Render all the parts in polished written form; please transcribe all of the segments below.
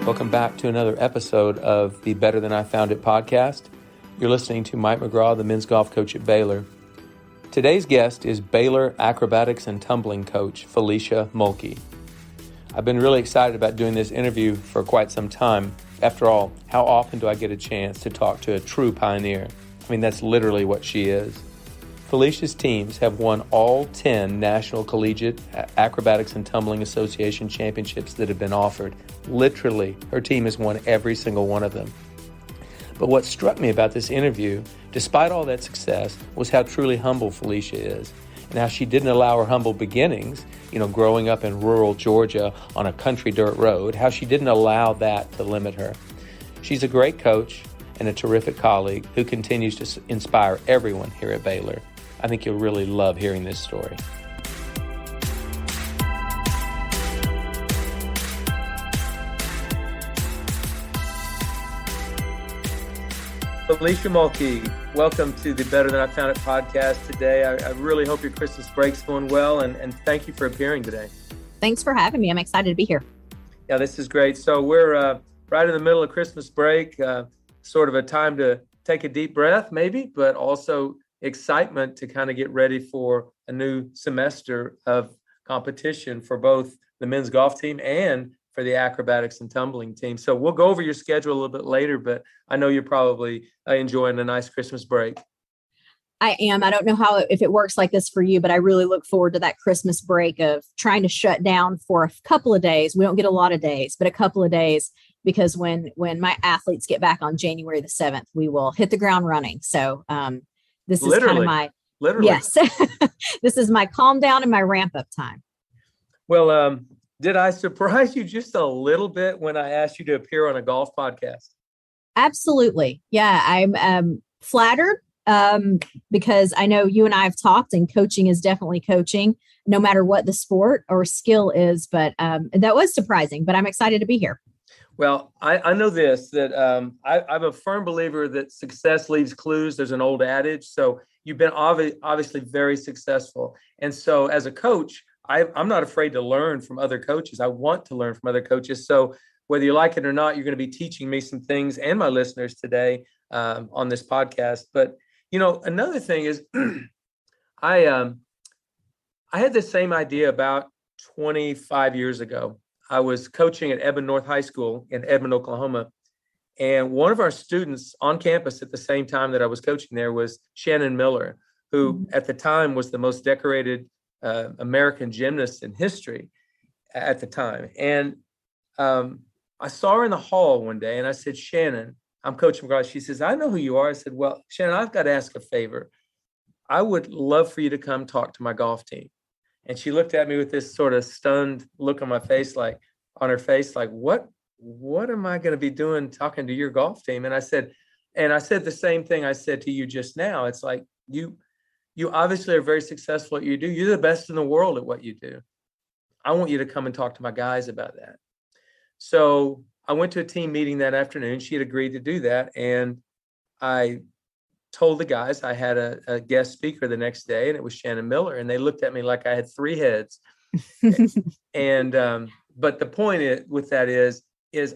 Welcome back to another episode of the Better Than I Found It podcast. You're listening to Mike McGraw, the men's golf coach at Baylor. Today's guest is Baylor Acrobatics and Tumbling Coach, Felecia Mulkey. I've been really excited about doing this interview for quite some time. After all, how often do I get a chance to talk to a true pioneer? I mean, that's literally what she is. Felecia's teams have won all 10 National Collegiate Acrobatics and Tumbling Association championships that have been offered. Literally, her team has won every single one of them. But what struck me about this interview, despite all that success, was how truly humble Felecia is, and how she didn't allow her humble beginnings, growing up in rural Georgia on a country dirt road, how she didn't allow that to limit her. She's a great coach and a terrific colleague who continues to inspire everyone here at Baylor. I think you'll really love hearing this story. Felecia Mulkey, welcome to the Better Than I Found It podcast today. I really hope your Christmas break's going well, and thank you for appearing today. Thanks for having me. I'm excited to be here. Yeah, this is great. So we're right in the middle of Christmas break, sort of a time to take a deep breath maybe, but also excitement to kind of get ready for a new semester of competition for both the men's golf team and for the acrobatics and tumbling team. So we'll go over your schedule a little bit later, but I know you're probably enjoying a nice Christmas break. I am. I don't know if it works like this for you, but I really look forward to that Christmas break of trying to shut down for a couple of days. We don't get a lot of days, but a couple of days, because when my athletes get back on January the 7th, we will hit the ground running. So this is kind of yes, this is my calm down and my ramp up time. Well, did I surprise you just a little bit when I asked you to appear on a golf podcast? Absolutely. Yeah, I'm flattered because I know you and I have talked, and coaching is definitely coaching, no matter what the sport or skill is. But that was surprising, but I'm excited to be here. Well, I know this, that I'm a firm believer that success leaves clues. There's an old adage. So you've been obviously very successful. And so as a coach, I'm not afraid to learn from other coaches. I want to learn from other coaches. So whether you like it or not, you're going to be teaching me some things and my listeners today on this podcast. But, another thing is I had the same idea about 25 years ago. I was coaching at Edmond North High School in Edmond, Oklahoma. And one of our students on campus at the same time that I was coaching there was Shannon Miller, who at the time was the most decorated American gymnast in history at the time. And I saw her in the hall one day and I said, Shannon, I'm Coach McGraw. She says, I know who you are. I said, well, Shannon, I've got to ask a favor. I would love for you to come talk to my golf team. And she looked at me with this sort of stunned look on her face, like, what am I going to be doing talking to your golf team? And I said the same thing I said to you just now. It's like, you obviously are very successful at what you do. You're the best in the world at what you do. I want you to come and talk to my guys about that. So I went to a team meeting that afternoon. She had agreed to do that. And I told the guys I had a guest speaker the next day, and it was Shannon Miller. And they looked at me like I had three heads. And but the point with that is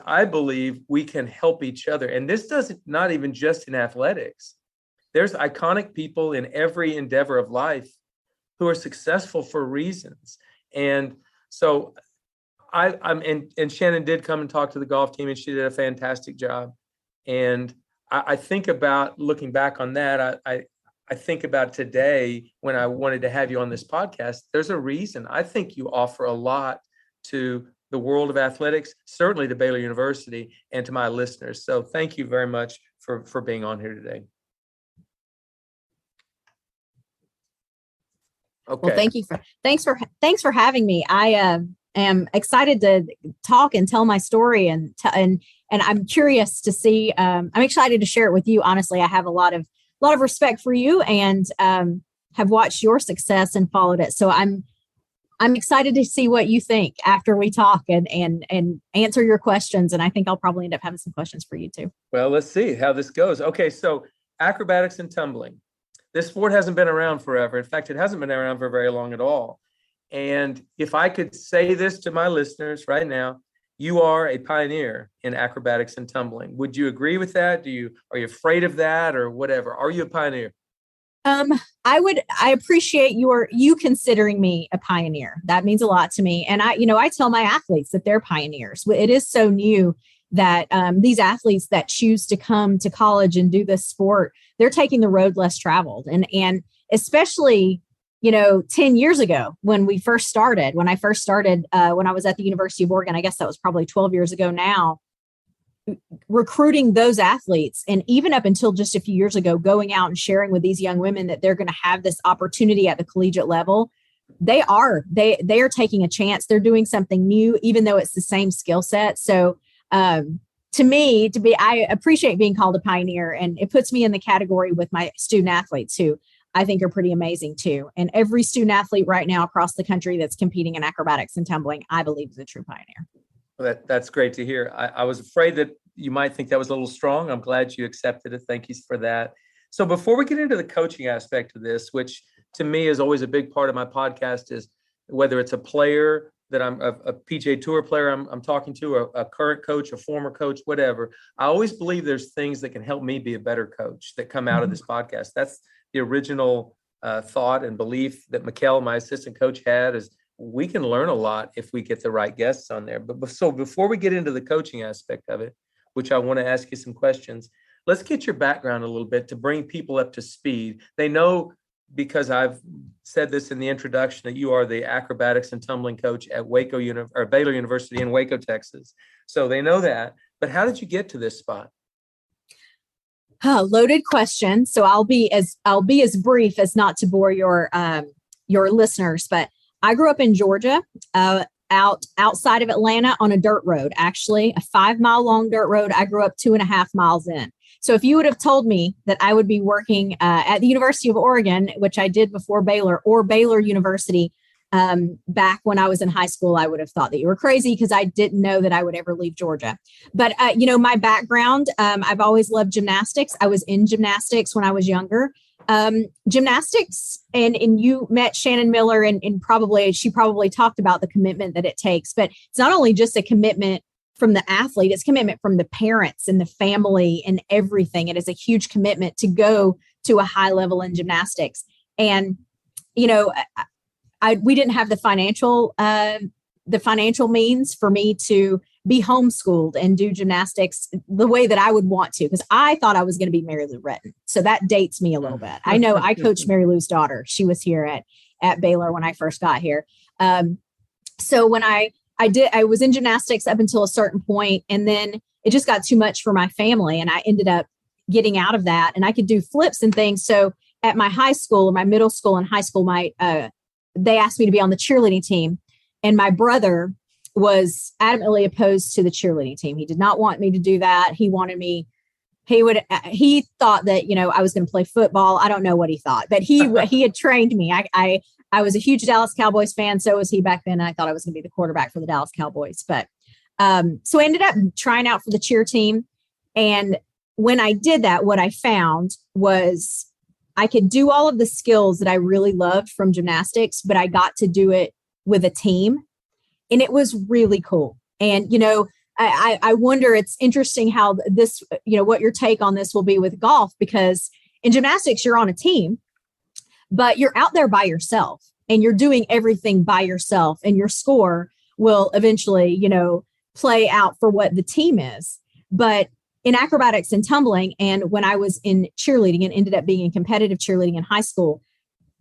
I believe we can help each other. And this doesn't, not even just in athletics. There's iconic people in every endeavor of life who are successful for reasons. And so and Shannon did come and talk to the golf team, and she did a fantastic job. And I think about looking back on that. I think about today when I wanted to have you on this podcast. There's a reason. I think you offer a lot to the world of athletics, certainly to Baylor University, and to my listeners. So thank you very much for being on here today. Okay. Well, thanks for having me. I am excited to talk and tell my story, and I'm curious to see. I'm excited to share it with you. Honestly, I have a lot of respect for you, and have watched your success and followed it. So I'm excited to see what you think after we talk and answer your questions. And I think I'll probably end up having some questions for you too. Well, let's see how this goes. Okay, so acrobatics and tumbling. This sport hasn't been around forever. In fact, it hasn't been around for very long at all. And if I could say this to my listeners right now, you are a pioneer in acrobatics and tumbling. Would you agree with that? Are you afraid of that or whatever? Are you a pioneer? I appreciate you considering me a pioneer. That means a lot to me. And I tell my athletes that they're pioneers. It is so new that these athletes that choose to come to college and do this sport, they're taking the road less traveled. And especially, 10 years ago when I first started, when I was at the University of Oregon, I guess that was probably 12 years ago now, recruiting those athletes. And even up until just a few years ago, going out and sharing with these young women that they're going to have this opportunity at the collegiate level. They are taking a chance. They're doing something new, even though it's the same skill set. So I appreciate being called a pioneer, and it puts me in the category with my student athletes who I think are pretty amazing too. And every student athlete right now across the country that's competing in acrobatics and tumbling, I believe is a true pioneer. Well, that's great to hear. I was afraid that you might think that was a little strong. I'm glad you accepted it. Thank you for that. So before we get into the coaching aspect of this, which to me is always a big part of my podcast, is whether it's a player that I'm a PGA Tour player I'm talking to, a current coach, a former coach, whatever. I always believe there's things that can help me be a better coach that come out of this podcast. That's the original thought and belief that Mikkel, my assistant coach, had, is we can learn a lot if we get the right guests on there. But so before we get into the coaching aspect of it, which I want to ask you some questions, let's get your background a little bit to bring people up to speed. They know, because I've said this in the introduction, that you are the acrobatics and tumbling coach at Baylor University in Waco, Texas. So they know that. But how did you get to this spot? Loaded question. So I'll be as brief as not to bore your listeners. But I grew up in Georgia, outside of Atlanta on a dirt road, actually a 5-mile long dirt road. I grew up 2.5 miles in. So if you would have told me that I would be working at the University of Oregon, which I did before Baylor, or Baylor University back when I was in high school, I would have thought that you were crazy, because I didn't know that I would ever leave Georgia. But, my background, I've always loved gymnastics. I was in gymnastics when I was younger. Gymnastics, and you met Shannon Miller, and she probably talked about the commitment that it takes. But it's not only just a commitment from the athlete, it's commitment from the parents and the family and everything. It is a huge commitment to go to a high level in gymnastics. And, we didn't have the financial means for me to be homeschooled and do gymnastics the way that I would want to, because I thought I was going to be Mary Lou Retton. So that dates me a little bit. I know I coached Mary Lou's daughter. She was here at Baylor when I first got here. So when I was in gymnastics up until a certain point, and then it just got too much for my family, and I ended up getting out of that, and I could do flips and things. So at my high school, or my middle school and high school, they asked me to be on the cheerleading team, and my brother was adamantly opposed to the cheerleading team. He did not want me to do that. He thought that, I was going to play football. I don't know what he thought, but he had trained me. I was a huge Dallas Cowboys fan. So was he back then. I thought I was going to be the quarterback for the Dallas Cowboys. But so I ended up trying out for the cheer team. And when I did that, what I found was I could do all of the skills that I really loved from gymnastics, but I got to do it with a team. And it was really cool. And, I wonder, it's interesting how this, what your take on this will be with golf, because in gymnastics, you're on a team, but you're out there by yourself and you're doing everything by yourself, and your score will eventually, play out for what the team is. But in acrobatics and tumbling, and when I was in cheerleading and ended up being in competitive cheerleading in high school,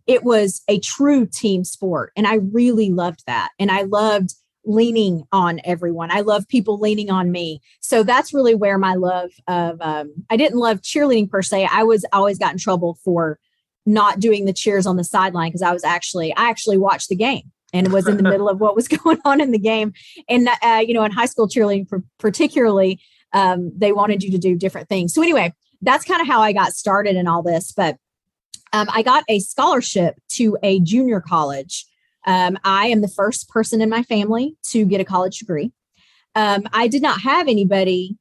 it was a true team sport. And I really loved that. And I loved leaning on everyone. I love people leaning on me. So that's really where my love of, I didn't love cheerleading per se. I always got in trouble for not doing the cheers on the sideline, because I actually watched the game and was in the middle of what was going on in the game. And, in high school cheerleading particularly, they wanted you to do different things. So anyway, that's kind of how I got started in all this. But I got a scholarship to a junior college. I am the first person in my family to get a college degree. I did not have anybody,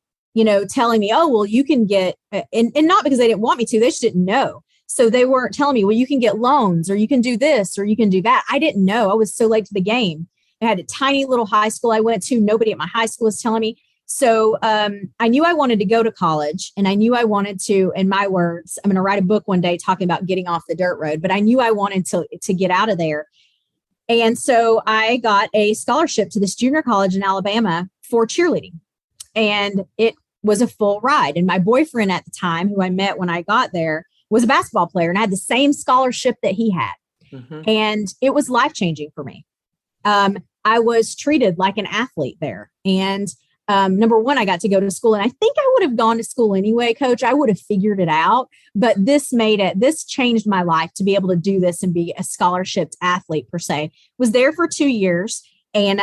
telling me, oh, well, you can get, and not because they didn't want me to, they just didn't know. So they weren't telling me, well, you can get loans, or you can do this, or you can do that. I didn't know. I was so late to the game. I had a tiny little high school I went to. Nobody at my high school was telling me. So I knew I wanted to go to college, and I knew I wanted to, in my words, I'm going to write a book one day talking about getting off the dirt road, but I knew I wanted to get out of there. And so I got a scholarship to this junior college in Alabama for cheerleading. And it was a full ride. And my boyfriend at the time, who I met when I got there, was a basketball player, and I had the same scholarship that he had. Mm-hmm. And it was life-changing for me. I was treated like an athlete there. And number one, I got to go to school, and I think I would have gone to school anyway, Coach. I would have figured it out, but this changed my life to be able to do this and be a scholarship athlete per se. Was there for 2 years. And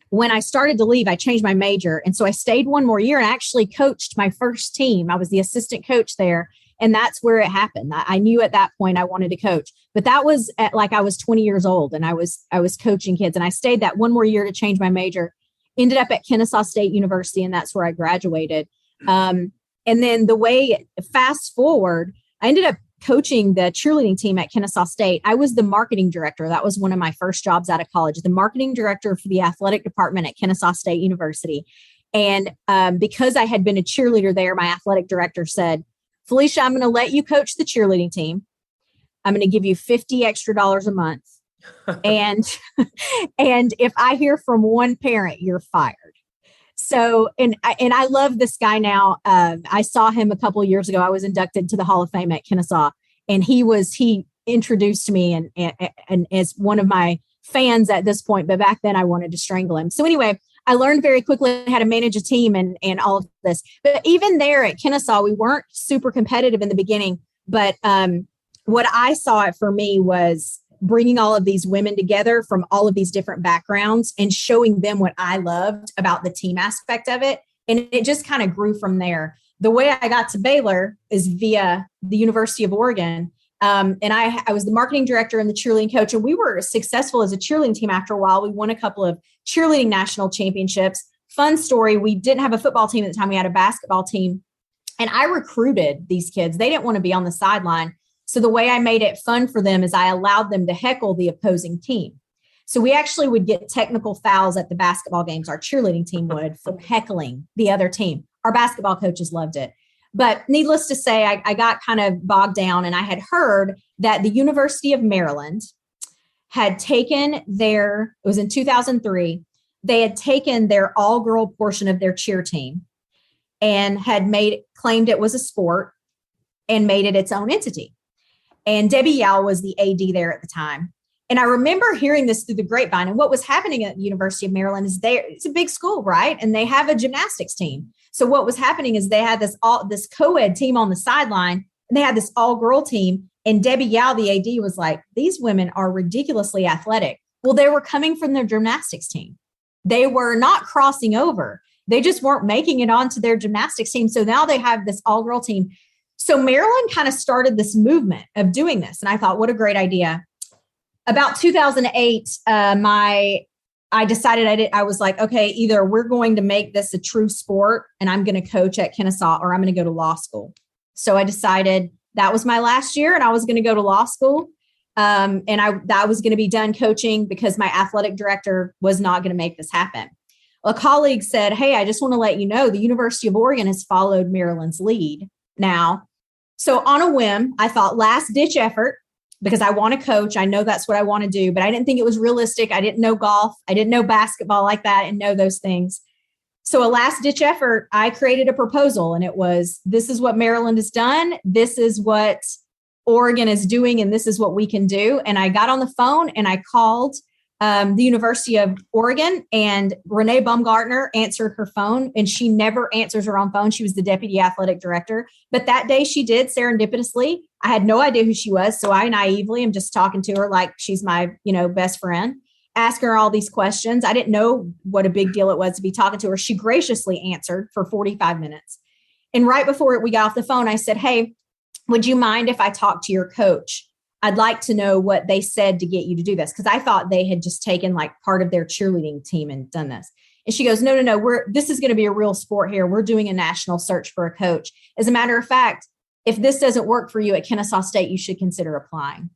when I started to leave, I changed my major. And so I stayed one more year and actually coached my first team. I was the assistant coach there. And that's where it happened. I knew at that point I wanted to coach, but that was I was 20 years old, and I was coaching kids, and I stayed that one more year to change my major. Ended up at Kennesaw State University, and that's where I graduated. And then fast forward, I ended up coaching the cheerleading team at Kennesaw State. I was the marketing director. That was one of my first jobs out of college, the marketing director for the athletic department at Kennesaw State University. And because I had been a cheerleader there, my athletic director said, Felecia, I'm going to let you coach the cheerleading team. I'm going to give you $50 extra a month. And if I hear from one parent, you're fired. So, and I love this guy now. I saw him a couple of years ago. I was inducted to the Hall of Fame at Kennesaw, and he introduced me and as one of my fans at this point, but back then I wanted to strangle him. So anyway, I learned very quickly how to manage a team and all of this. But even there at Kennesaw, we weren't super competitive in the beginning. But what I saw it for me was bringing all of these women together from all of these different backgrounds and showing them what I loved about the team aspect of it. And it just kind of grew from there. The way I got to Baylor is via the University of Oregon. And I was the marketing director and the cheerleading coach, and we were successful as a cheerleading team. After a while, we won a couple of cheerleading national championships. Fun story. We didn't have a football team at the time. We had a basketball team, and I recruited these kids. They didn't want to be on the sideline. So the way I made it fun for them is I allowed them to heckle the opposing team. So we actually would get technical fouls at the basketball games. Our cheerleading team would from heckling the other team. Our basketball coaches loved it. But needless to say, I got kind of bogged down, and I had heard that the University of Maryland had taken it was in 2003, they had taken their all-girl portion of their cheer team and had claimed it was a sport and made it its own entity. And Debbie Yao was the AD there at the time. And I remember hearing this through the grapevine. And what was happening at the University of Maryland is it's a big school, right? And they have a gymnastics team. So what was happening is they had this co-ed team on the sideline, and they had this all-girl team. And Debbie Yao, the AD, was like, these women are ridiculously athletic. Well, they were coming from their gymnastics team. They were not crossing over. They just weren't making it onto their gymnastics team. So now they have this all-girl team. So Maryland kind of started this movement of doing this. And I thought, what a great idea. About 2008, I decided I was like, okay, either we're going to make this a true sport and I'm going to coach at Kennesaw, or I'm going to go to law school. So I decided that was my last year and I was going to go to law school. And I was going to be done coaching because my athletic director was not going to make this happen. A colleague said, hey, I just want to let you know the University of Oregon has followed Maryland's lead now. So on a whim, I thought last ditch effort, because I want to coach. I know that's what I want to do, but I didn't think it was realistic. I didn't know golf. I didn't know basketball like that and know those things. So a last ditch effort, I created a proposal, and it was, this is what Maryland has done. This is what Oregon is doing, and this is what we can do. And I got on the phone and I called the University of Oregon, and Renee Baumgartner answered her phone, and she never answers her own phone. She was the deputy athletic director, but that day she did, serendipitously. I had no idea who she was. So I naively am just talking to her like she's my, best friend, asking her all these questions. I didn't know what a big deal it was to be talking to her. She graciously answered for 45 minutes. And right before we got off the phone, I said, hey, would you mind if I talk to your coach? I'd like to know what they said to get you to do this. Cause I thought they had just taken like part of their cheerleading team and done this. And she goes, no, this is going to be a real sport here. We're doing a national search for a coach. As a matter of fact, if this doesn't work for you at Kennesaw State, you should consider applying.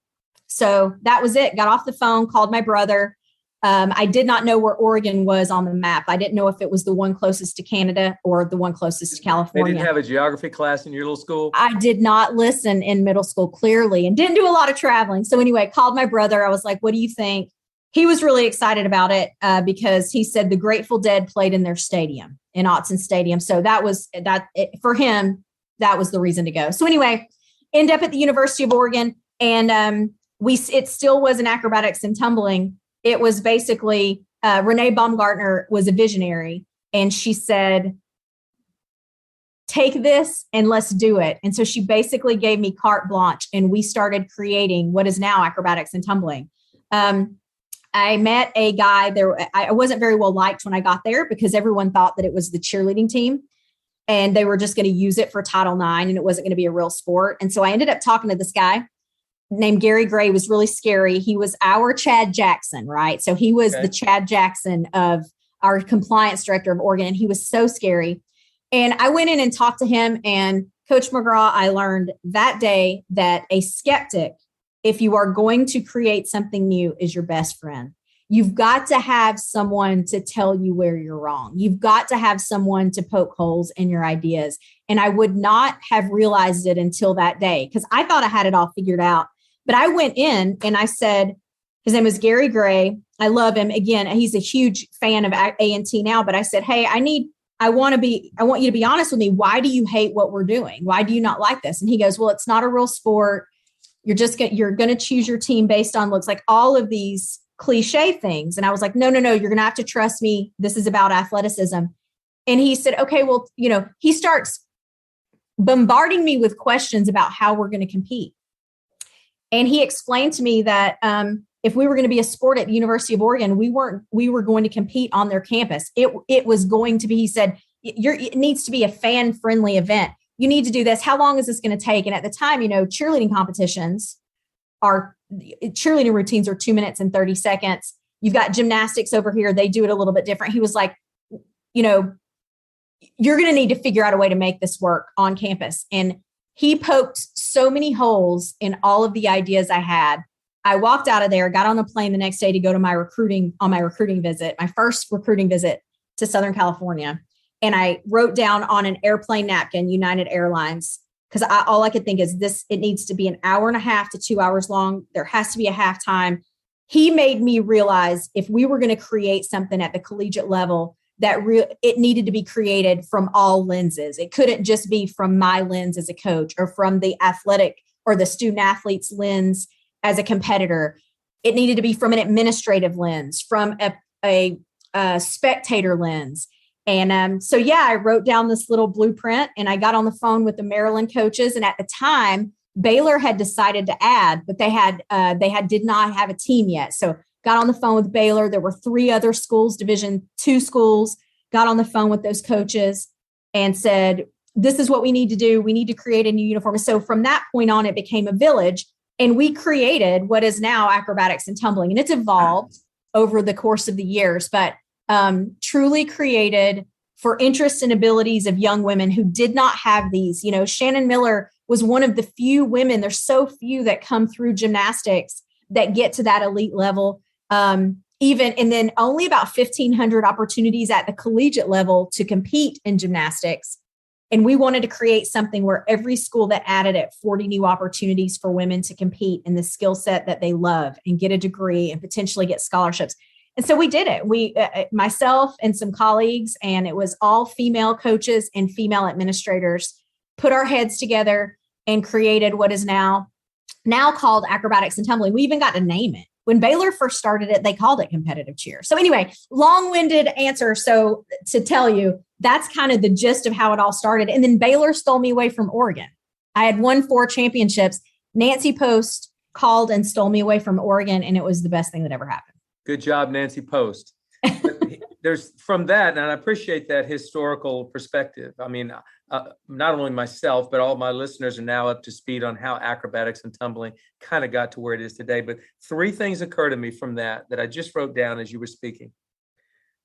So that was it. Got off the phone, called my brother. I did not know where Oregon was on the map. I didn't know if it was the one closest to Canada or the one closest to California. They didn't have a geography class in your little school? I did not listen in middle school, clearly, and didn't do a lot of traveling. So anyway, called my brother. I was like, what do you think? He was really excited about it because he said the Grateful Dead played in their stadium, in Autzen Stadium. So for him, that was the reason to go. So anyway, end up at the University of Oregon, and it still was an acrobatics and tumbling. It was basically Renee Baumgartner was a visionary, and she said, take this and let's do it. And so she basically gave me carte blanche, and we started creating what is now acrobatics and tumbling. I met a guy there. I wasn't very well liked when I got there because everyone thought that it was the cheerleading team and they were just going to use it for Title IX and it wasn't going to be a real sport. And so I ended up talking to this guy named Gary Gray. Was really scary. He was our Chad Jackson, right? So he was the Chad Jackson of our compliance director of Oregon. And he was so scary. And I went in and talked to him, and Coach McGraw, I learned that day that a skeptic, if you are going to create something new, is your best friend. You've got to have someone to tell you where you're wrong. You've got to have someone to poke holes in your ideas. And I would not have realized it until that day because I thought I had it all figured out. But I went in and I said, his name was Gary Gray. I love him. Again, he's a huge fan of A&T now. But I said, hey, I want you to be honest with me. Why do you hate what we're doing? Why do you not like this? And he goes, well, it's not a real sport. You're going to choose your team based on looks, like all of these cliche things. And I was like, no, you're going to have to trust me. This is about athleticism. And he said, okay, well, he starts bombarding me with questions about how we're going to compete. And he explained to me that if we were going to be a sport at the University of Oregon, we were going to compete on their campus. It was going to be, he said, it needs to be a fan-friendly event. You need to do this. How long is this going to take? And at the time, cheerleading routines are 2 minutes and 30 seconds. You've got gymnastics over here. They do it a little bit different. He was like, you're going to need to figure out a way to make this work on campus. And he poked so many holes in all of the ideas I had. I walked out of there, got on the plane the next day to go to my recruiting visit, my first recruiting visit to Southern California. And I wrote down on an airplane napkin, United Airlines, because all I could think is it needs to be an hour and a half to 2 hours long. There has to be a halftime. He made me realize if we were going to create something at the collegiate level, that it needed to be created from all lenses. It couldn't just be from my lens as a coach or from the athletic or the student athlete's lens as a competitor. It needed to be from an administrative lens, from a spectator lens. And I wrote down this little blueprint and I got on the phone with the Maryland coaches. And at the time, Baylor had decided to add, but they did not have a team yet. So got on the phone with Baylor. There were 3 other schools, Division II schools, got on the phone with those coaches and said, this is what we need to do. We need to create a new uniform. So from that point on, it became a village. And we created what is now acrobatics and tumbling. And it's evolved over the course of the years, but truly created for interests and abilities of young women who did not have these. Shannon Miller was one of the few women. There's so few that come through gymnastics that get to that elite level. And then only about 1,500 opportunities at the collegiate level to compete in gymnastics. And we wanted to create something where every school that added it, 40 new opportunities for women to compete in the skill set that they love and get a degree and potentially get scholarships. And so we did it. We, myself and some colleagues, and it was all female coaches and female administrators, put our heads together and created what is now called acrobatics and tumbling. We even got to name it. When Baylor first started it, they called it competitive cheer. So anyway, long-winded answer. So to tell you, that's kind of the gist of how it all started. And then Baylor stole me away from Oregon. I had won 4 championships. Nancy Post called and stole me away from Oregon, and it was the best thing that ever happened. Good job, Nancy Post. There's from that, and I appreciate that historical perspective. I mean, not only myself, but all my listeners are now up to speed on how acrobatics and tumbling kind of got to where it is today. But 3 things occur to me from that I just wrote down as you were speaking.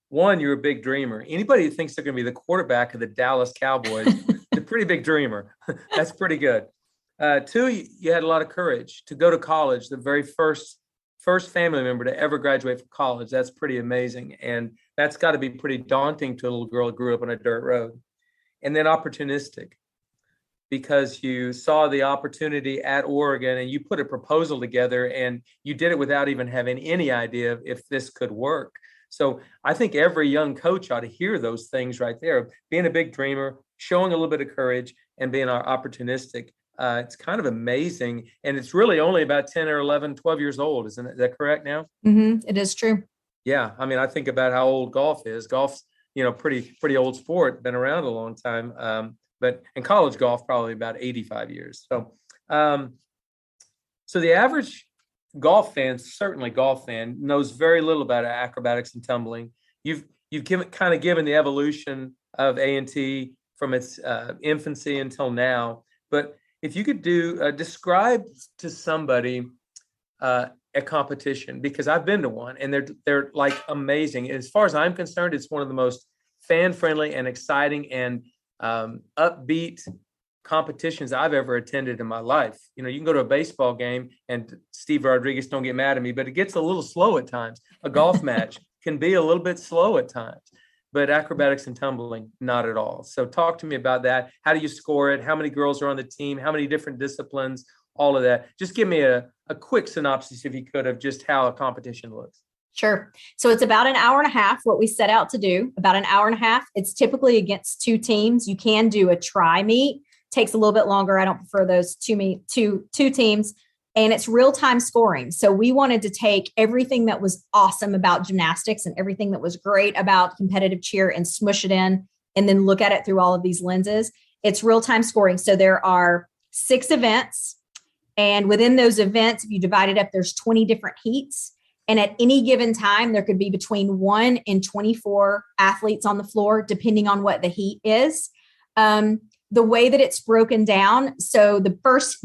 1, you're a big dreamer. Anybody who thinks they're going to be the quarterback of the Dallas Cowboys is a pretty big dreamer. That's pretty good. 2, you had a lot of courage to go to college. The very first first family member to ever graduate from college. That's pretty amazing. And that's got to be pretty daunting to a little girl who grew up on a dirt road. And then opportunistic, because you saw the opportunity at Oregon and you put a proposal together and you did it without even having any idea if this could work. So I think every young coach ought to hear those things right there. Being a big dreamer, showing a little bit of courage, and being opportunistic. It's kind of amazing. And it's really only about 10 or 11, 12 years old. Isn't that correct now? Mm-hmm. It is true. Yeah. I mean, I think about how old golf is. Golf's, pretty old sport, been around a long time. But in college golf, probably about 85 years. So the average golf fan knows very little about acrobatics and tumbling. You've given the evolution of A&T from its infancy until now. But if you could describe to somebody a competition, because I've been to one and they're like amazing. As far as I'm concerned, it's one of the most fan-friendly and exciting and upbeat competitions I've ever attended in my life. You can go to a baseball game, and Steve Rodriguez, don't get mad at me, but it gets a little slow at times. A golf match can be a little bit slow at times, but acrobatics and tumbling, not at all. So talk to me about that. How do you score it? How many girls are on the team? How many different disciplines? All of that. Just give me a quick synopsis, if you could, of just how a competition looks. Sure. So it's about an hour and a half, what we set out to do, about an hour and a half. It's typically against two teams. You can do a try meet. Takes a little bit longer. I don't prefer those two teams. And it's real-time scoring. So we wanted to take everything that was awesome about gymnastics and everything that was great about competitive cheer and smush it in, and then look at it through all of these lenses. It's real-time scoring. So there are 6 events. And within those events, if you divide it up, there's 20 different heats. And at any given time, there could be between 1 and 24 athletes on the floor, depending on what the heat is. The way that it's broken down, so the first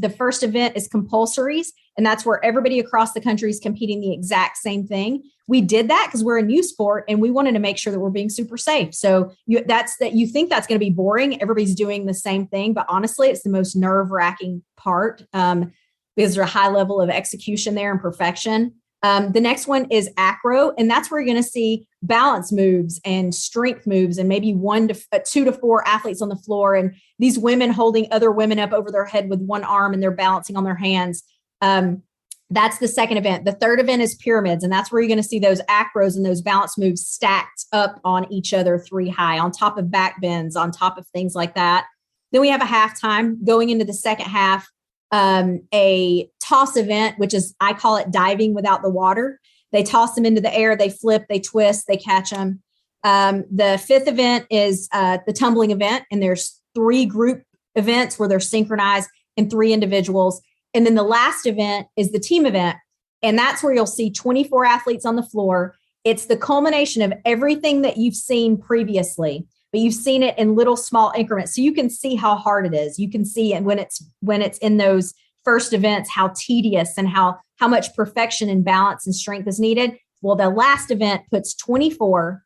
event is compulsories, and that's where everybody across the country is competing the exact same thing. We did that because we're a new sport, and we wanted to make sure that we're being super safe. So you think that's going to be boring. Everybody's doing the same thing, but honestly, it's the most nerve-wracking part because there's a high level of execution there and perfection. The next one is acro, and that's where you're going to see balance moves and strength moves and maybe 2 to 4 athletes on the floor, and these women holding other women up over their head with one arm and they're balancing on their hands. That's the second event. The third event is pyramids, and that's where you're going to see those acros and those balance moves stacked up on each other 3 high, on top of back bends, on top of things like that. Then we have a halftime going into the second half. A toss event, which is, I call it diving without the water. They toss them into the air, they flip, they twist, they catch them. The fifth event is the tumbling event, and there's 3 group events where they're synchronized and 3 individuals. And then the last event is the team event, and that's where you'll see 24 athletes on the floor. It's the culmination of everything that you've seen previously, but you've seen it in little small increments. So you can see how hard it is. You can see, and when it's in those first events, how tedious and how much perfection and balance and strength is needed. Well, the last event puts 24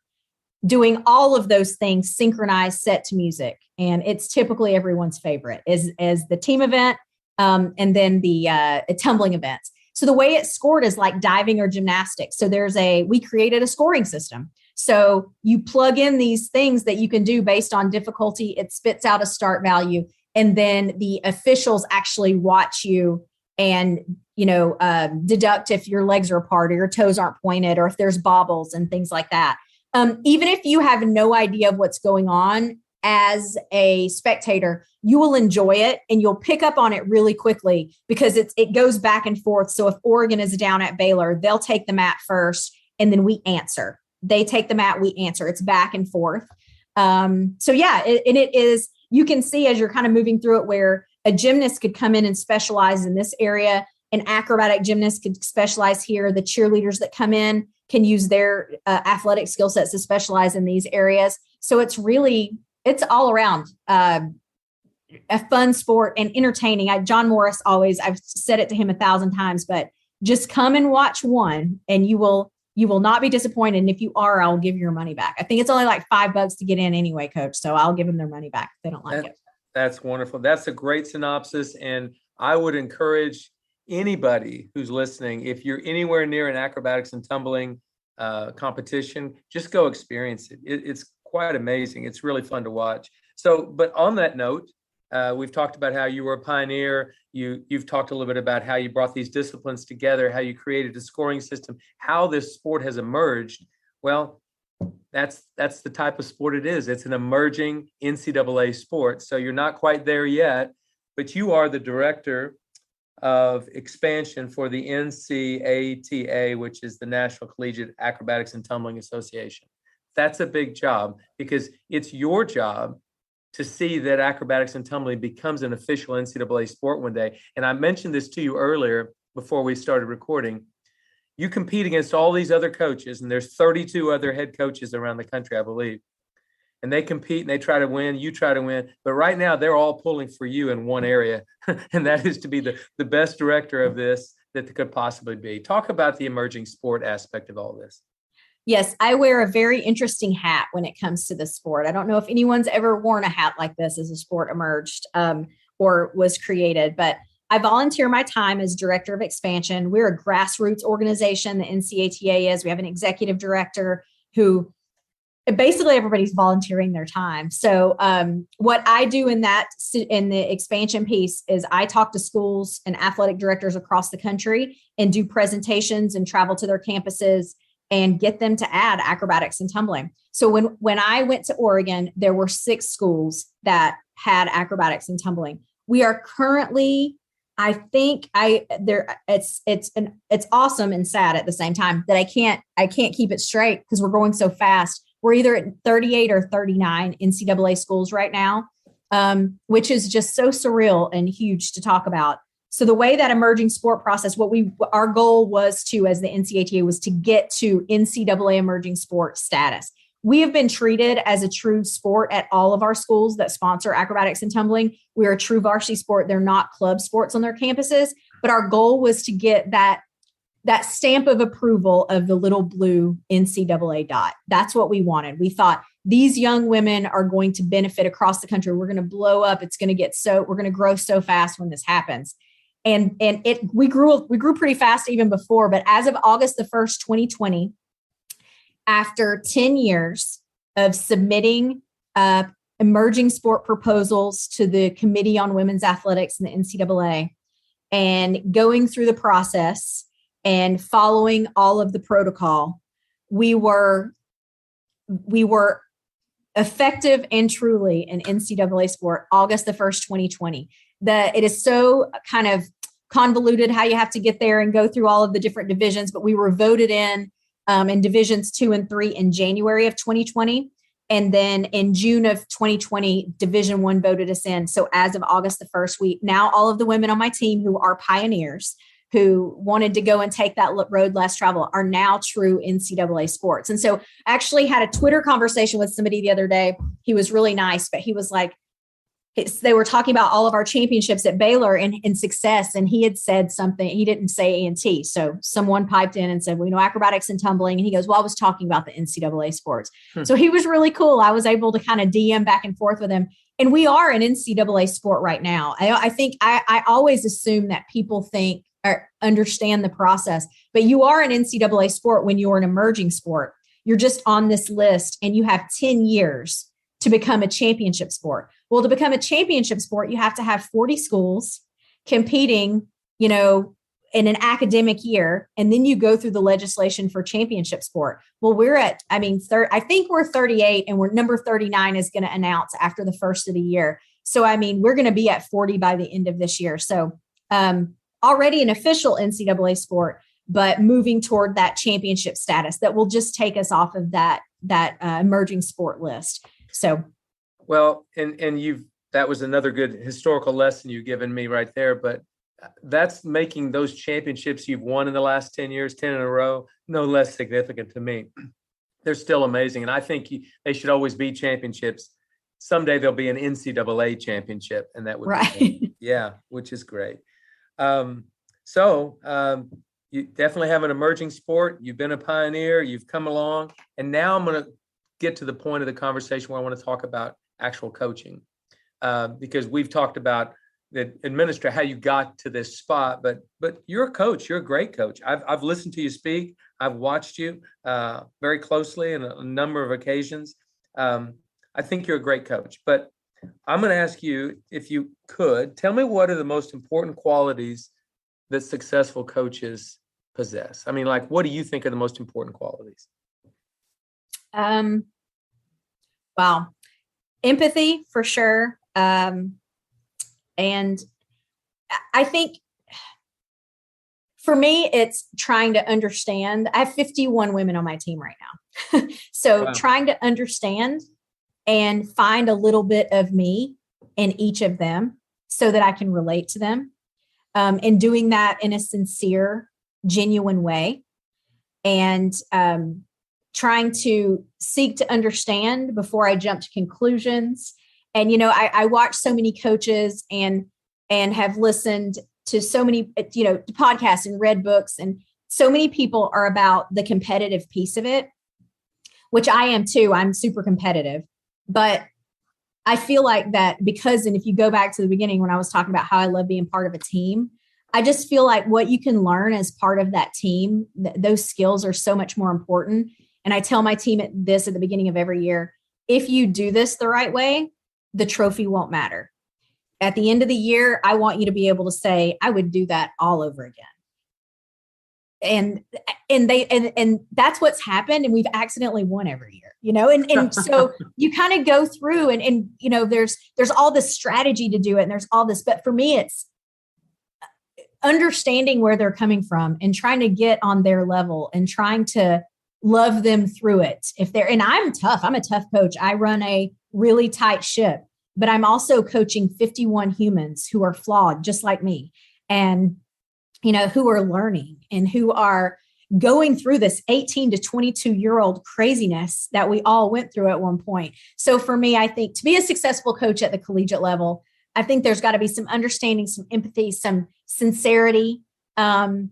doing all of those things synchronized, set to music. And it's typically everyone's favorite is the team event and then the tumbling events. So the way it's scored is like diving or gymnastics. So we created a scoring system. So you plug in these things that you can do based on difficulty. It spits out a start value. And then the officials actually watch you and, deduct if your legs are apart or your toes aren't pointed or if there's bobbles and things like that. Even if you have no idea of what's going on as a spectator, you will enjoy it and you'll pick up on it really quickly because it goes back and forth. So if Oregon is down at Baylor, they'll take the mat first and then we answer. They take the mat, we answer. It's back and forth. It is, you can see as you're kind of moving through it where a gymnast could come in and specialize in this area. An acrobatic gymnast could specialize here. The cheerleaders that come in can use their athletic skill sets to specialize in these areas. So it's all around a fun sport and entertaining. John Morris I've said it to him 1,000 times, but just come and watch one and you will not be disappointed. And if you are, I'll give you your money back. I think it's only like $5 to get in anyway, Coach. So I'll give them their money back if they don't like it. That's wonderful. That's a great synopsis. And I would encourage anybody who's listening, if you're anywhere near an acrobatics and tumbling competition, just go experience it. It's quite amazing. It's really fun to watch. So, but on that note, we've talked about how you were a pioneer. You've talked a little bit about how you brought these disciplines together, how you created a scoring system, how this sport has emerged. Well, that's the type of sport it is. It's an emerging NCAA sport. So you're not quite there yet, but you are the director of expansion for the NCAA, which is the National Collegiate Acrobatics and Tumbling Association. That's a big job because it's your job to see that acrobatics and tumbling becomes an official NCAA sport one day. And I mentioned this to you earlier before we started recording. You compete against all these other coaches, and there's 32 other head coaches around the country, I believe. And they compete and they try to win, you try to win. But right now, they're all pulling for you in one area, and that is to be the best director of this that there could possibly be. Talk about the emerging sport aspect of all this. Yes, I wear a very interesting hat when it comes to the sport. I don't know if anyone's ever worn a hat like this as a sport emerged or was created, but I volunteer my time as director of expansion. We're a grassroots organization. The NCATA is. We have an executive director who basically everybody's volunteering their time. So what I do in the expansion piece is I talk to schools and athletic directors across the country and do presentations and travel to their campuses and get them to add acrobatics and tumbling. So when I went to Oregon, there were 6 schools that had acrobatics and tumbling. We are currently, it's awesome and sad at the same time that I can't keep it straight because we're going so fast. We're either at 38 or 39 NCAA schools right now, which is just so surreal and huge to talk about. So the way that emerging sport process, our goal was to, as the NCAA, was to get to NCAA emerging sport status. We have been treated as a true sport at all of our schools that sponsor acrobatics and tumbling. We're a true varsity sport. They're not club sports on their campuses, but our goal was to get that stamp of approval of the little blue NCAA dot. That's what we wanted. We thought these young women are going to benefit across the country. We're going to blow up. We're going to grow so fast when this happens. And we grew pretty fast even before, but as of August the 1st, 2020, after 10 years of submitting emerging sport proposals to the Committee on Women's Athletics in the NCAA and going through the process and following all of the protocol, we were effective and truly an NCAA sport August the 1st, 2020. It is so kind of convoluted how you have to get there and go through all of the different divisions, but we were voted in divisions 2 and 3 in January of 2020. And then in June of 2020, Division 1 voted us in. So as of August the 1st, now all of the women on my team who are pioneers, who wanted to go and take that road less traveled, are now true NCAA sports. And so I actually had a Twitter conversation with somebody the other day. He was really nice, but he was like, they were talking about all of our championships at Baylor and success. And he had said something, he didn't say A&T. So someone piped in and said, well, acrobatics and tumbling. And he goes, well, I was talking about the NCAA sports. So he was really cool. I was able to kind of DM back and forth with him. And we are an NCAA sport right now. I think I always assume that people think or understand the process, but you are an NCAA sport when you're an emerging sport. You're just on this list and you have 10 years to become a championship sport. Well, to become a championship sport, you have to have 40 schools competing, in an academic year, and then you go through the legislation for championship sport. Well, I think we're 38 and we're number 39 is going to announce after the first of the year. So, we're going to be at 40 by the end of this year. So already an official NCAA sport, but moving toward that championship status that will just take us off of that emerging sport list. So, well, and that was another good historical lesson you've given me right there. But that's making those championships you've won in the last 10 years, 10 in a row, no less significant to me. They're still amazing. And I think they should always be championships. Someday there'll be an NCAA championship, and that would be which is great. You definitely have an emerging sport. You've been a pioneer, you've come along, and now I'm going to get to the point of the conversation where I want to talk about actual coaching, because we've talked about administer how you got to this spot, but you're a coach. You're a great coach. I've listened to you speak. I've watched you very closely on a number of occasions. I think you're a great coach. But I'm going to ask you, if you could, tell me what are the most important qualities that successful coaches possess? I mean, like, what do you think are the most important qualities? Wow. Empathy for sure. And I think for me, it's trying to understand. I have 51 women on my team right now. So Wow. Trying to understand and find a little bit of me in each of them so that I can relate to them. And doing that in a sincere, genuine way. And trying to seek to understand before I jump to conclusions. And, I watch so many coaches and have listened to so many, podcasts and read books. And so many people are about the competitive piece of it, which I am too. I'm super competitive. But I feel like that because, and if you go back to the beginning when I was talking about how I love being part of a team, I just feel like what you can learn as part of that team, those skills are so much more important. And I tell my team at the beginning of every year, if you do this the right way, the trophy won't matter. At the end of the year, I want you to be able to say, I would do that all over again. And that's what's happened. And we've accidentally won every year, and so you kind of go through and there's all this strategy to do it. And there's all this, but for me, it's understanding where they're coming from and trying to get on their level and trying to love them through it. And I'm tough. I'm a tough coach. I run a really tight ship, but I'm also coaching 51 humans who are flawed, just like me. And who are learning and who are going through this 18 to 22-year-old craziness that we all went through at one point. So for me, I think to be a successful coach at the collegiate level, I think there's got to be some understanding, some empathy, some sincerity. And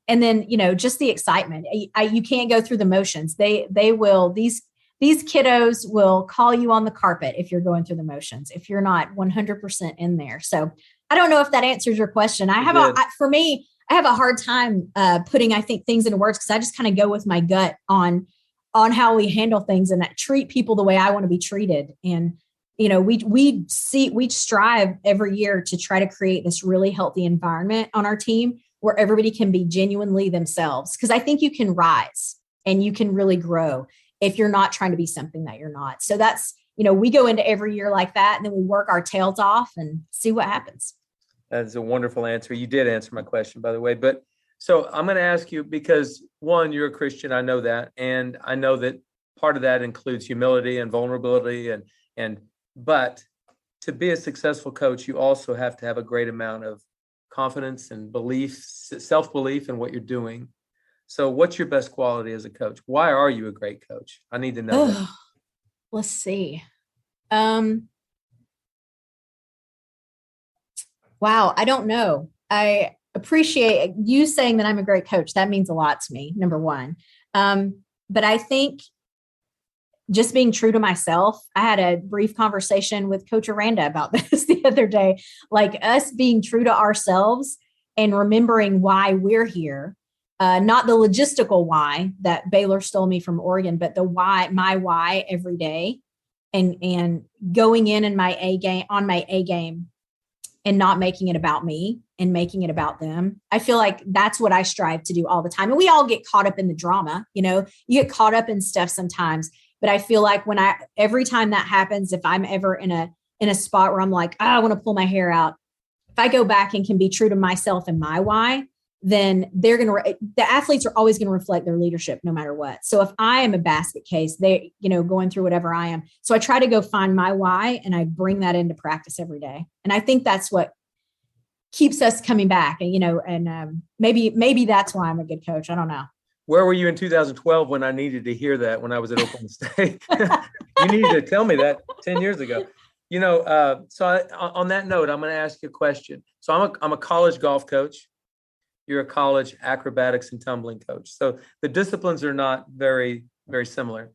then, just the excitement. You can't go through the motions. They will, these kiddos will call you on the carpet if you're going through the motions, if you're not 100% in there. So I don't know if that answers your question. I have a hard time putting, I think, things into words because I just kind of go with my gut on how we handle things and treat people the way I want to be treated. And, we strive every year to try to create this really healthy environment on our team where everybody can be genuinely themselves. Because I think you can rise and you can really grow if you're not trying to be something that you're not. So that's, we go into every year like that, and then we work our tails off and see what happens. That's a wonderful answer. You did answer my question, by the way. But so I'm going to ask you because, one, you're a Christian. I know that. And I know that part of that includes humility and vulnerability. But to be a successful coach, you also have to have a great amount of confidence and belief, self-belief in what you're doing. So what's your best quality as a coach? Why are you a great coach? I need to know that. Let's see. Wow. I don't know. I appreciate you saying that I'm a great coach. That means a lot to me, number one. But I think just being true to myself. I had a brief conversation with Coach Aranda about this the other day, like us being true to ourselves and remembering why we're here. Not the logistical why that Baylor stole me from Oregon, but the why, my why every day, and going in my A game and not making it about me and making it about them. I feel like that's what I strive to do all the time. And we all get caught up in the drama, you get caught up in stuff sometimes, but I feel like every time that happens, if I'm ever in a spot where I'm like, I want to pull my hair out, if I go back and can be true to myself and my why, then the athletes are always going to reflect their leadership no matter what. So if I am a basket case, they, going through whatever I am. So I try to go find my why and I bring that into practice every day. And I think that's what keeps us coming back. And, maybe that's why I'm a good coach. I don't know. Where were you in 2012 when I needed to hear that when I was at Oklahoma State? You needed to tell me that 10 years ago. On that note, I'm going to ask you a question. So I'm a college golf coach. You're a college acrobatics and tumbling coach. So the disciplines are not very, very similar.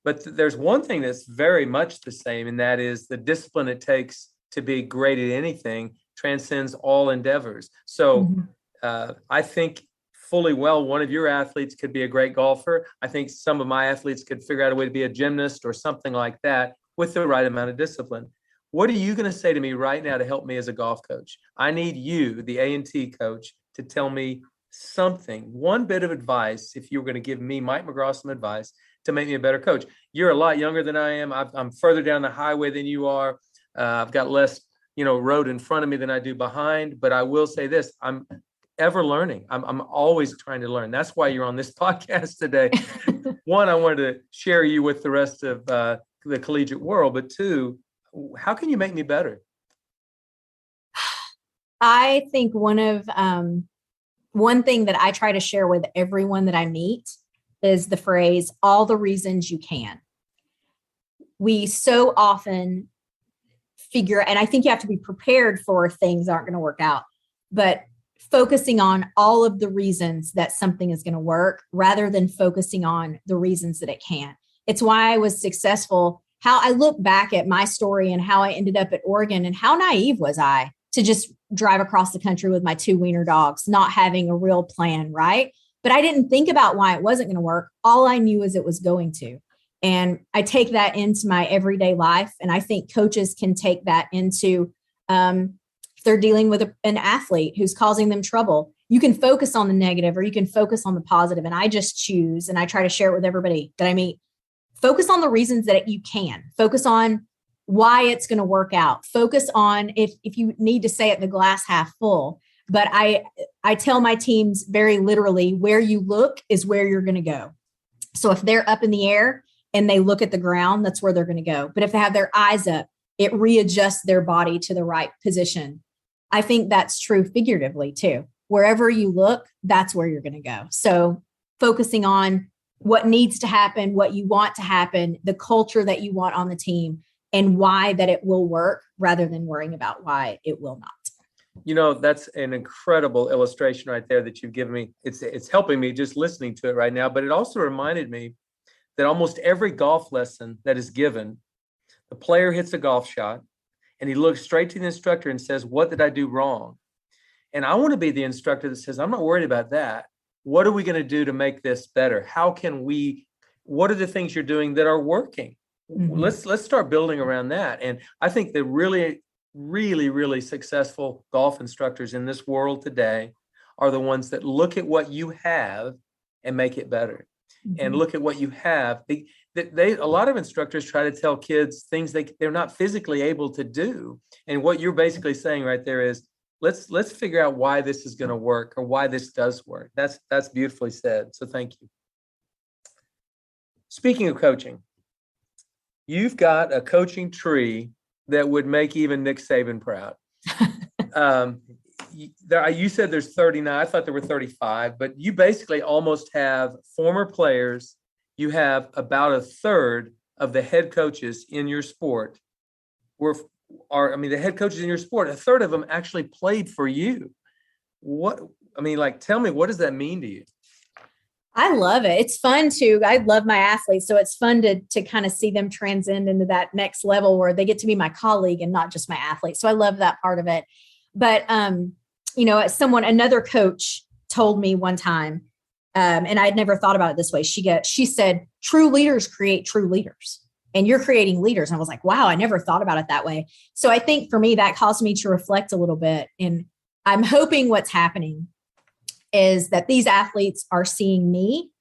But there's one thing that's very much the same, and that is the discipline it takes to be great at anything transcends all endeavors. So I think fully well, one of your athletes could be a great golfer. I think some of my athletes could figure out a way to be a gymnast or something like that with the right amount of discipline. What are you going to say to me right now to help me as a golf coach? I need you, the A&T coach, to tell me something, one bit of advice, if you were going to give me, Mike McGraw, some advice to make me a better coach. You're a lot younger than I am. I'm further down the highway than you are. I've got less, road in front of me than I do behind. But I will say this, I'm ever learning. I'm always trying to learn. That's why you're on this podcast today. One, I wanted to share you with the rest of the collegiate world, but two, how can you make me better? I think one thing that I try to share with everyone that I meet is the phrase, all the reasons you can. We so often figure, and I think you have to be prepared for things aren't going to work out, but focusing on all of the reasons that something is going to work rather than focusing on the reasons that it can't. It's why I was successful. How I look back at my story and how I ended up at Oregon, and how naive was I to just drive across the country with my 2 wiener dogs, not having a real plan, right? But I didn't think about why it wasn't going to work. All I knew is it was going to. And I take that into my everyday life. And I think coaches can take that into, if they're dealing with an athlete who's causing them trouble, you can focus on the negative or you can focus on the positive. And I just choose, and I try to share it with everybody that I meet, focus on the reasons that you can. Focus on why it's going to work out. Focus on, if you need to say it, the glass half full. But I tell my teams very literally, where you look is where you're going to go. So if they're up in the air and they look at the ground, that's where they're going to go. But if they have their eyes up, it readjusts their body to the right position. I think that's true figuratively too. Wherever you look, that's where you're going to go. So focusing on what needs to happen, what you want to happen, the culture that you want on the team, and why that it will work rather than worrying about why it will not. That's an incredible illustration right there that you've given me. It's helping me just listening to it right now, but it also reminded me that almost every golf lesson that is given, the player hits a golf shot and he looks straight to the instructor and says, what did I do wrong? And I want to be the instructor that says, I'm not worried about that. What are we going to do to make this better? What are the things you're doing that are working? Mm-hmm. Let's start building around that. And I think the really, really, really successful golf instructors in this world today are the ones that look at what you have and make it better. Mm-hmm. And look at what you have. A lot of instructors try to tell kids things they're not physically able to do. And what you're basically saying right there is, let's figure out why this is going to work or why this does work. That's beautifully said. So thank you. Speaking of coaching, you've got a coaching tree that would make even Nick Saban proud. You said there's 39. I thought there were 35, but you basically almost have former players. You have about a third of the head coaches in your sport the head coaches in your sport, a third of them actually played for you. Tell me, what does that mean to you? I love it. It's fun I love my athletes. So it's fun to kind of see them transcend into that next level where they get to be my colleague and not just my athlete. So I love that part of it. But, another coach told me one time, and I'd never thought about it this way. She said, true leaders create true leaders. And you're creating leaders. And I was like, wow, I never thought about it that way. So I think for me, that caused me to reflect a little bit. And I'm hoping what's happening is that these athletes are seeing me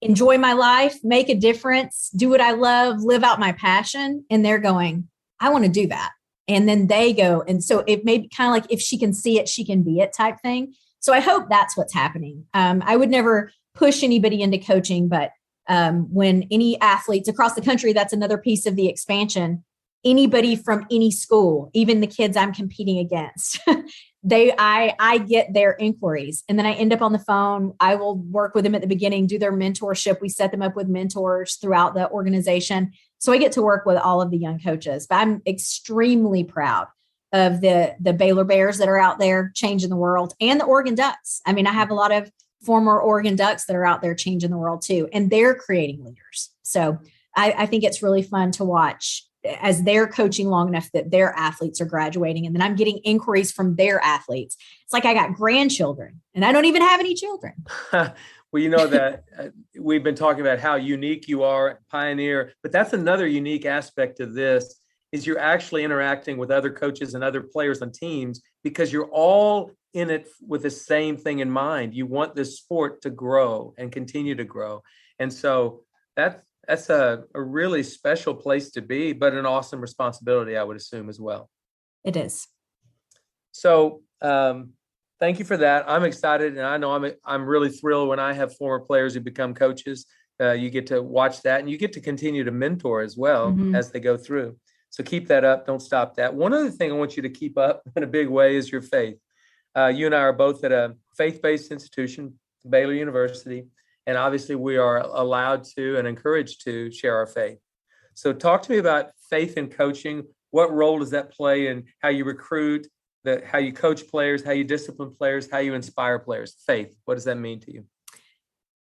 enjoy my life, make a difference, do what I love, live out my passion. And they're going, I want to do that. And then they go. And so it may be kind of like, if she can see it, she can be it type thing. So I hope that's what's happening. I would never push anybody into coaching, but when any athletes across the country, that's another piece of the expansion. Anybody from any school, even the kids I'm competing against, I get their inquiries, and then I end up on the phone. I will work with them at the beginning, do their mentorship. We set them up with mentors throughout the organization. So I get to work with all of the young coaches, but I'm extremely proud of the Baylor Bears that are out there changing the world, and the Oregon Ducks. I mean, I have a lot of former Oregon Ducks that are out there changing the world too, and they're creating leaders. So I think it's really fun to watch as they're coaching long enough that their athletes are graduating. And then I'm getting inquiries from their athletes. It's like I got grandchildren and I don't even have any children. Well, you know that we've been talking about how unique you are, pioneer, but that's another unique aspect of this is you're actually interacting with other coaches and other players on teams because you're all in it with the same thing in mind. You want this sport to grow and continue to grow. And so that's a really special place to be, but an awesome responsibility, I would assume, as well. It is. So thank you for that. I'm excited, and I know I'm really thrilled when I have former players who become coaches. You get to watch that, and you get to continue to mentor as well as they go through. So keep that up. Don't stop that. One other thing I want you to keep up in a big way is your faith. You and I are both at a faith-based institution, Baylor University, and obviously we are allowed to and encouraged to share our faith. So talk to me about faith in coaching. What role does that play in how you recruit, how you coach players, how you discipline players, how you inspire players? Faith, what does that mean to you?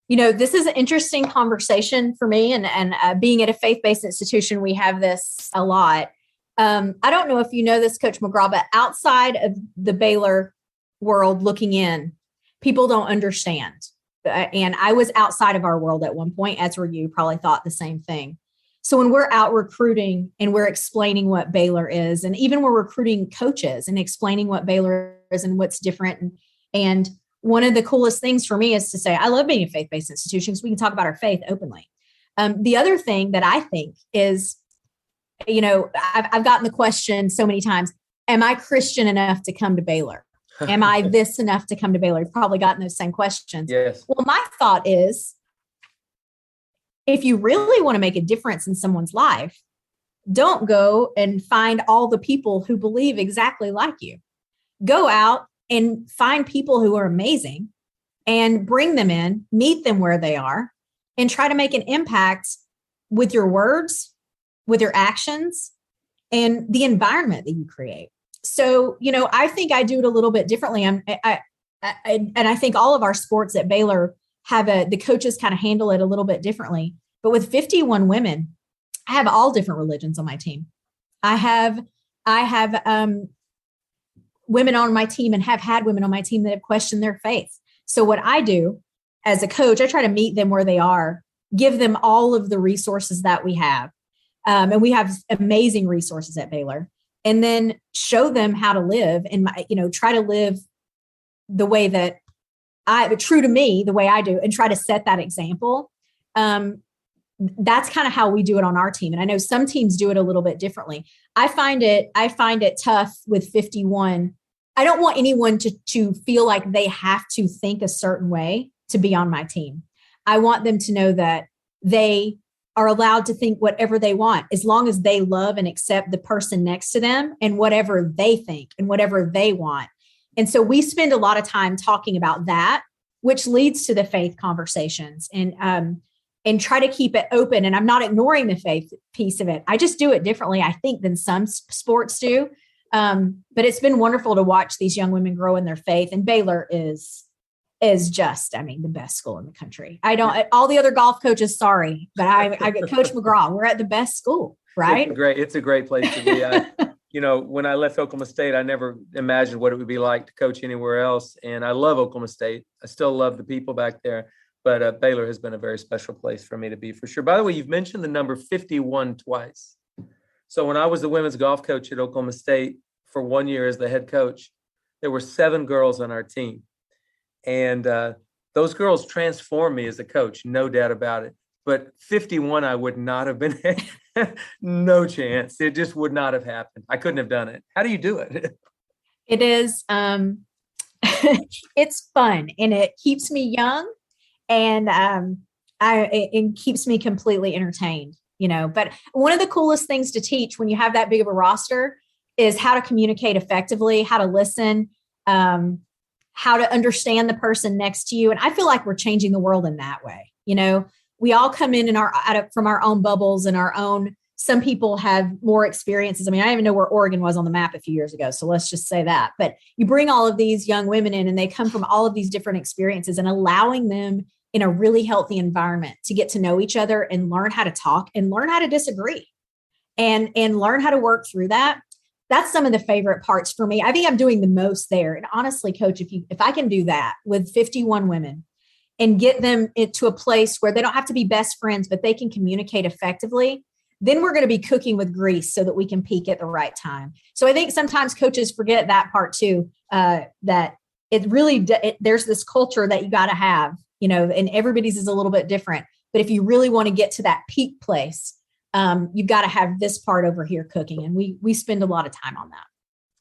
You know, this is an interesting conversation for me. And being at a faith-based institution, we have this a lot. I don't know if you know this, Coach McGraw, but outside of the Baylor world looking in, people don't understand. And I was outside of our world at one point, as were you, probably thought the same thing. So when we're out recruiting and we're explaining what Baylor is, and even we're recruiting coaches and explaining what Baylor is and what's different. And one of the coolest things for me is to say, I love being a faith-based institution because we can talk about our faith openly. The other thing that I think is, you know, I've gotten the question so many times, am I Christian enough to come to Baylor? Am I this enough to come to Baylor? You've probably gotten those same questions. Yes. Well, my thought is, if you really want to make a difference in someone's life, don't go and find all the people who believe exactly like you. Go out and find people who are amazing and bring them in, meet them where they are, and try to make an impact with your words, with your actions, and the environment that you create. So, you know, I think I do it a little bit differently. And I think all of our sports at Baylor have the coaches kind of handle it a little bit differently. But with 51 women, I have all different religions on my team. I have women on my team and have had women on my team that have questioned their faith. So what I do as a coach, I try to meet them where they are, give them all of the resources that we have. And we have amazing resources at Baylor, and then show them how to live and, try to live the way that true to me, the way I do, and try to set that example. That's kind of how we do it on our team. And I know some teams do it a little bit differently. I find it tough with 51. I don't want anyone to feel like they have to think a certain way to be on my team. I want them to know that they are allowed to think whatever they want, as long as they love and accept the person next to them and whatever they think and whatever they want. And so we spend a lot of time talking about that, which leads to the faith conversations, and try to keep it open. And I'm not ignoring the faith piece of it. I just do it differently, I think, than some sports do. But it's been wonderful to watch these young women grow in their faith. And Baylor is just, the best school in the country. All the other golf coaches, sorry, but I get Coach McGraw. We're at the best school, right? It's a great place to be. When I left Oklahoma State, I never imagined what it would be like to coach anywhere else. And I love Oklahoma State. I still love the people back there. But Baylor has been a very special place for me to be, for sure. By the way, you've mentioned the number 51 twice. So when I was the women's golf coach at Oklahoma State for 1 year as the head coach, there were 7 girls on our team. And those girls transformed me as a coach, no doubt about it. But 51, I would not have been, no chance. It just would not have happened. I couldn't have done it. How do you do it? It is, it's fun, and it keeps me young, and it keeps me completely entertained, But one of the coolest things to teach when you have that big of a roster is how to communicate effectively, how to listen, how to understand the person next to you. And I feel like we're changing the world in that way. We all come in from our own bubbles and our own, some people have more experiences. I didn't even know where Oregon was on the map a few years ago. So let's just say that. But you bring all of these young women in, and they come from all of these different experiences, and allowing them in a really healthy environment to get to know each other and learn how to talk and learn how to disagree. and learn how to work through that. That's some of the favorite parts for me. I think I'm doing the most there. And honestly, coach, if I can do that with 51 women and get them into a place where they don't have to be best friends, but they can communicate effectively, then we're going to be cooking with grease so that we can peak at the right time. So I think sometimes coaches forget that part too, that it really, there's this culture that you got to have, and everybody's is a little bit different. But if you really want to get to that peak place, you've got to have this part over here cooking. And we spend a lot of time on that.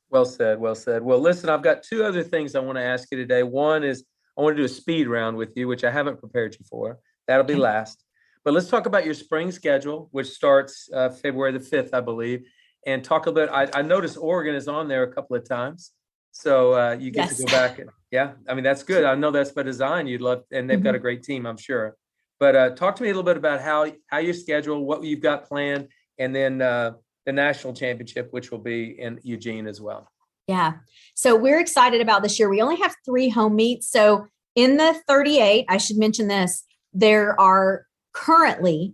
Well said. Well said. Well, listen, I've got two other things I want to ask you today. One is I want to do a speed round with you, which I haven't prepared you for. That'll be last. But let's talk about your spring schedule, which starts February the 5th, I believe, and talk a bit. I noticed Oregon is on there a couple of times. So you get to go back. I mean, that's good. I know that's by design. You'd love, and they've got a great team, I'm sure. But talk to me a little bit about how you schedule, what you've got planned, and then the national championship, which will be in Eugene as well. Yeah. So we're excited about this year. We only have 3 home meets. So in the 38, I should mention this, there are currently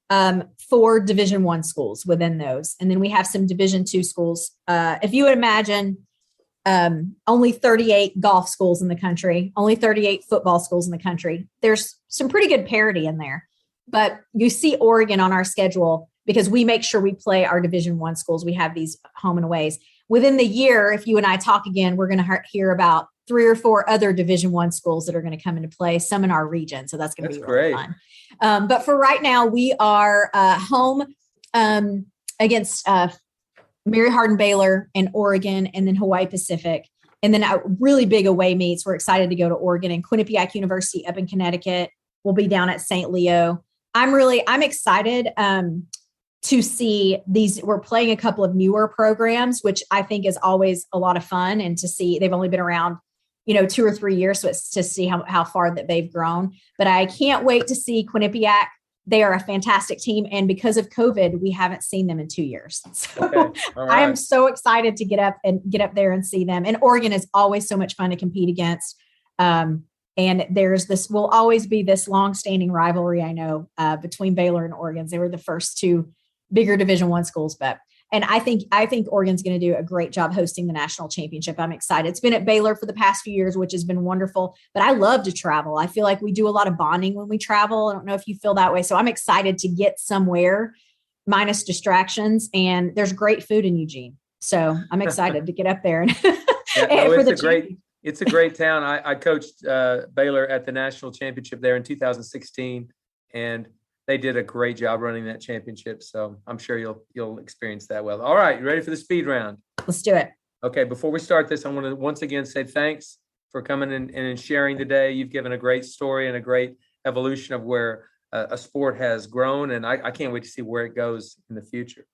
4 Division I schools within those. And then we have some Division II schools. If you would imagine only 38 golf schools in the country, only 38 football schools in the country, there's some pretty good parity in there. But you see Oregon on our schedule because we make sure we play our Division I schools. We have these home and aways. Within the year, if you and I talk again, we're going to hear about 3 or 4 other Division I schools that are going to come into play, some in our region. So that's going to be really fun. But for right now, we are home against Mary Hardin Baylor and Oregon, and then Hawaii Pacific. And then really big away meets. We're excited to go to Oregon and Quinnipiac University up in Connecticut. We'll be down at St. Leo. I'm excited to see these. We're playing a couple of newer programs, which I think is always a lot of fun. And to see, they've only been around, 2 or 3 years. So it's to see how far that they've grown. But I can't wait to see Quinnipiac. They are a fantastic team. And because of COVID, we haven't seen them in 2 years. So right. I am so excited to get up there and see them. And Oregon is always so much fun to compete against. And will always be this long-standing rivalry, I know, between Baylor and Oregon. They were the first 2 bigger Division I schools, and I think Oregon's going to do a great job hosting the national championship. I'm excited. It's been at Baylor for the past few years, which has been wonderful, but I love to travel. I feel like we do a lot of bonding when we travel. I don't know if you feel that way. So I'm excited to get somewhere minus distractions, and there's great food in Eugene. So I'm excited to get up there. It's a great town. I coached Baylor at the national championship there in 2016, and they did a great job running that championship. So I'm sure you'll experience that well. All right. You ready for the speed round? Let's do it. Okay. Before we start this, I want to once again say thanks for coming in and sharing today. You've given a great story and a great evolution of where a sport has grown. And I can't wait to see where it goes in the future.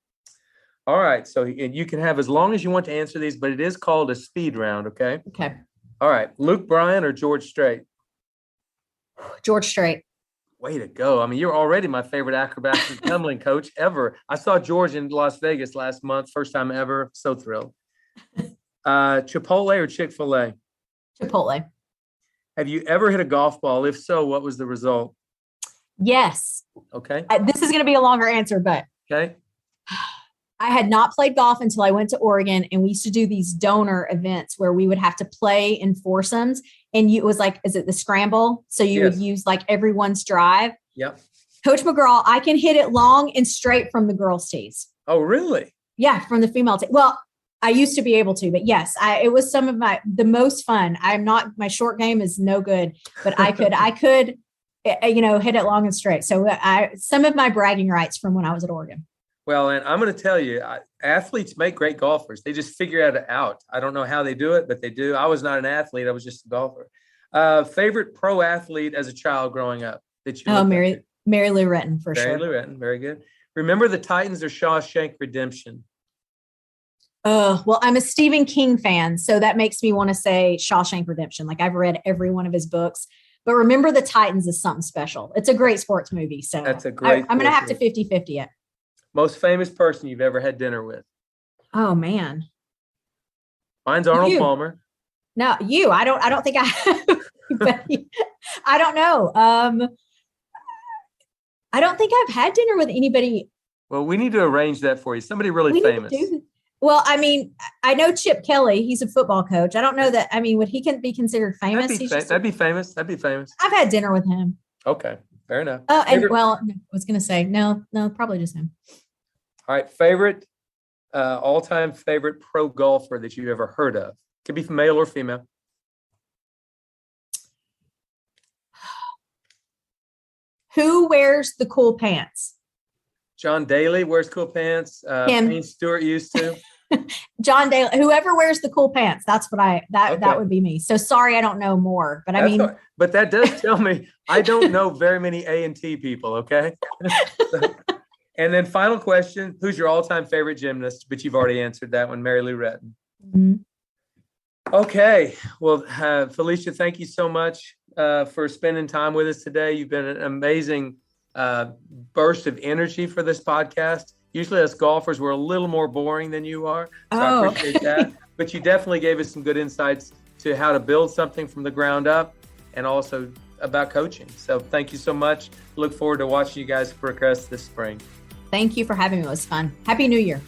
All right. So you can have as long as you want to answer these, but it is called a speed round. Okay. Okay. All right. Luke Bryan or George Strait? George Strait. Way to go. I mean, you're already my favorite acrobatics and tumbling coach ever. I saw George in Las Vegas last month. First time ever. So thrilled. Chipotle or Chick-fil-A? Chipotle. Have you ever hit a golf ball? If so, what was the result? Yes. Okay. This is going to be a longer answer, but okay. I had not played golf until I went to Oregon, and we used to do these donor events where we would have to play in foursomes. And it was like, is it the scramble? So you would use like everyone's drive. Yep. Coach McGraw, I can hit it long and straight from the girls' tees. Oh, really? Yeah, from the female tee. Well, I used to be able to, but yes, it was some of the most fun. My short game is no good, but I could, hit it long and straight. So some of my bragging rights from when I was at Oregon. Well, and I'm going to tell you, athletes make great golfers. They just figure it out. I don't know how they do it, but they do. I was not an athlete. I was just a golfer. Favorite pro athlete as a child growing up that you? Mary Lou Retton, for sure. Mary Lou Retton, very good. Remember the Titans or Shawshank Redemption? Well, I'm a Stephen King fan, so that makes me want to say Shawshank Redemption. Like I've read every one of his books. But Remember the Titans is something special. It's a great sports movie. So that's a great. I'm going to have to 50-50 it. Most famous person you've ever had dinner with? Oh man. Mine's Arnold Palmer. No, you. I don't think I have. I don't know. I don't think I've had dinner with anybody Well, we need to arrange that for you. Somebody really We need to famous. do- Well, I mean, I know Chip Kelly. He's a football coach. I don't know that. I mean, would he can be considered famous? That'd be famous. That'd be famous. I've had dinner with him. Okay, fair enough. Oh, and well, I was going to say no, probably just him. All right, favorite, all-time favorite pro golfer that you've ever heard of. Could be male or female. Who wears the cool pants? John Daly wears cool pants. Him. Payne Stewart used to. John Daly, whoever wears the cool pants, that's what Okay. that would be me. So sorry, I don't know more, but That's all right. But that does tell me I don't know very many A&T people. Okay. And then final question: who's your all-time favorite gymnast? But you've already answered that one, Mary Lou Retton. Mm-hmm. Okay. Well, Felecia, thank you so much for spending time with us today. You've been an amazing burst of energy for this podcast. Usually us golfers, we're a little more boring than you are. So I appreciate that. But you definitely gave us some good insights to how to build something from the ground up and also about coaching. So thank you so much. Look forward to watching you guys progress this spring. Thank you for having me. It was fun. Happy New Year.